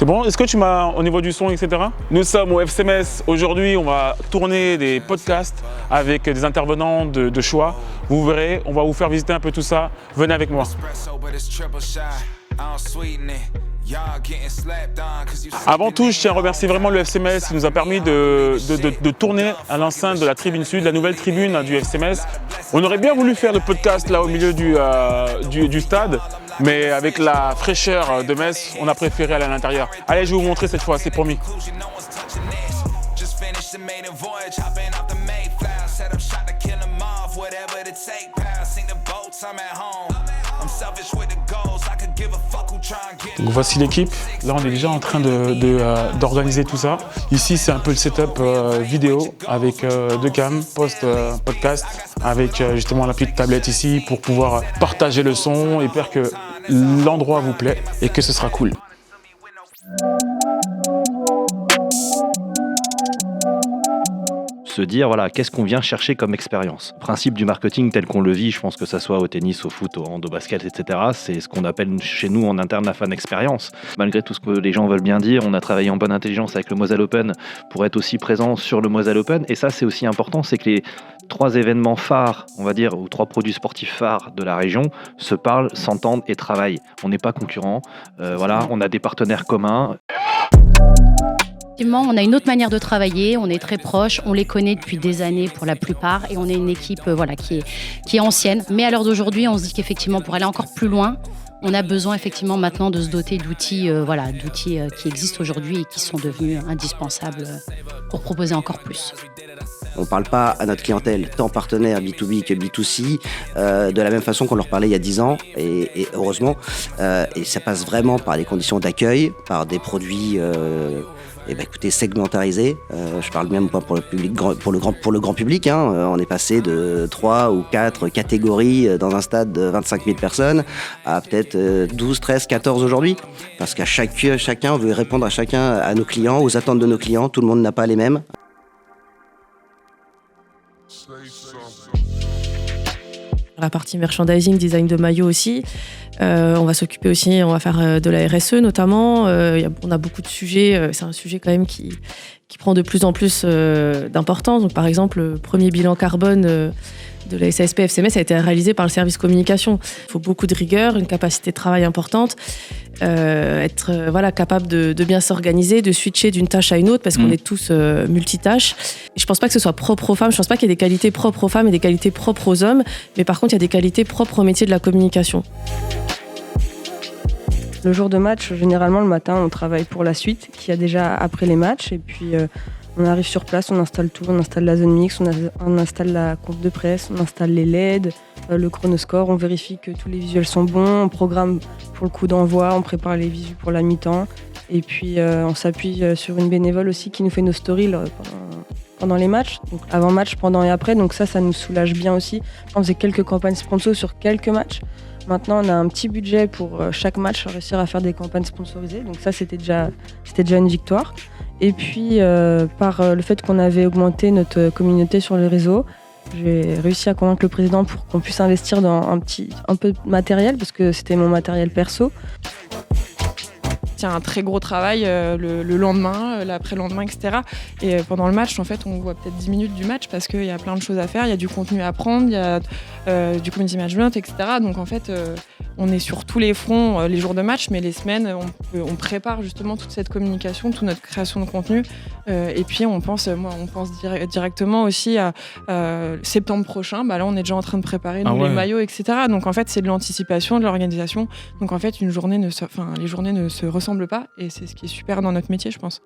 C'est bon? Est-ce que tu m'as au niveau du son, etc.? Nous sommes au FC Metz. Aujourd'hui, on va tourner des podcasts avec des intervenants de choix. Vous verrez, on va vous faire visiter un peu tout ça. Venez avec moi. Avant tout, je tiens à remercier vraiment le FC Metz qui nous a permis de tourner à l'enceinte de la tribune sud, la nouvelle tribune du FC Metz. On aurait bien voulu faire le podcast là au milieu du stade, mais avec la fraîcheur de Metz, on a préféré aller à l'intérieur. Allez, je vais vous montrer cette fois, c'est promis. Donc voici l'équipe. Là, on est déjà en train d'organiser tout ça. Ici, c'est un peu le setup vidéo avec deux cams post-podcast, avec justement la petite tablette ici pour pouvoir partager le son et faire que l'endroit vous plaît et que ce sera cool. Se dire, voilà, qu'est-ce qu'on vient chercher comme expérience. Le principe du marketing tel qu'on le vit, je pense que ça soit au tennis, au foot, au hand, au basket, etc., c'est ce qu'on appelle chez nous en interne la fan expérience. Malgré tout ce que les gens veulent bien dire, on a travaillé en bonne intelligence avec le Moselle Open pour être aussi présent sur le Moselle Open, et ça c'est aussi important, c'est que les 3 événements phares, on va dire, ou 3 produits sportifs phares de la région se parlent, s'entendent et travaillent. On n'est pas concurrents, voilà, on a des partenaires communs. Effectivement, on a une autre manière de travailler, on est très proches, on les connaît depuis des années pour la plupart et on est une équipe qui est ancienne. Mais à l'heure d'aujourd'hui, on se dit qu'effectivement, pour aller encore plus loin, on a besoin effectivement maintenant de se doter d'outils, qui existent aujourd'hui et qui sont devenus indispensables pour proposer encore plus. On ne parle pas à notre clientèle, tant partenaire B2B que B2C, de la même façon qu'on leur parlait il y a 10 ans, et heureusement. Et ça passe vraiment par des conditions d'accueil, par des produits segmentarisés. Je parle même pas pour le public, pour le grand public. On est passé de 3 ou 4 catégories dans un stade de 25 000 personnes à peut-être 12, 13, 14 aujourd'hui. Parce qu'à chacun, on veut répondre à nos clients, aux attentes de nos clients. Tout le monde n'a pas les mêmes. La partie merchandising, design de maillot aussi. On va s'occuper aussi, on va faire de la RSE notamment. On a beaucoup de sujets. C'est un sujet quand même qui prend de plus en plus d'importance. Donc, par exemple, le premier bilan carbone de la SASP FC Metz a été réalisé par le service communication. Il faut beaucoup de rigueur, une capacité de travail importante, être capable de bien s'organiser, de switcher d'une tâche à une autre parce qu'on est tous multitâches. Je pense pas que ce soit propre aux femmes, je pense pas qu'il y ait des qualités propres aux femmes et des qualités propres aux hommes, mais par contre il y a des qualités propres au métier de la communication. Le jour de match, généralement le matin, on travaille pour la suite, qui a déjà après les matchs, et puis on arrive sur place, on installe tout, on installe la zone mix, on installe la conf de presse, on installe les LED, le chronoscore, on vérifie que tous les visuels sont bons, on programme pour le coup d'envoi, on prépare les visuels pour la mi-temps, et puis on s'appuie sur une bénévole aussi qui nous fait nos stories pendant les matchs, donc avant match, pendant et après, donc ça nous soulage bien aussi. On faisait quelques campagnes sponsors sur quelques matchs. Maintenant, on a un petit budget pour chaque match, réussir à faire des campagnes sponsorisées. Donc ça, c'était déjà une victoire. Et puis, par le fait qu'on avait augmenté notre communauté sur les réseaux, j'ai réussi à convaincre le président pour qu'on puisse investir dans un peu de matériel, parce que c'était mon matériel perso. Il y a un très gros travail le lendemain, l'après-lendemain, etc. Et pendant le match, en fait, on voit peut-être 10 minutes du match parce qu'il y a plein de choses à faire, il y a du contenu à apprendre, il y a du community management, etc. Donc en fait, on est sur tous les fronts les jours de match, mais les semaines, on prépare justement toute cette communication, toute notre création de contenu. Et puis on pense directement aussi à septembre prochain. Là, on est déjà en train de préparer les maillots, etc. Donc en fait, c'est de l'anticipation, de l'organisation. Donc en fait, les journées ne se ressemblent pas, et c'est ce qui est super dans notre métier, je pense.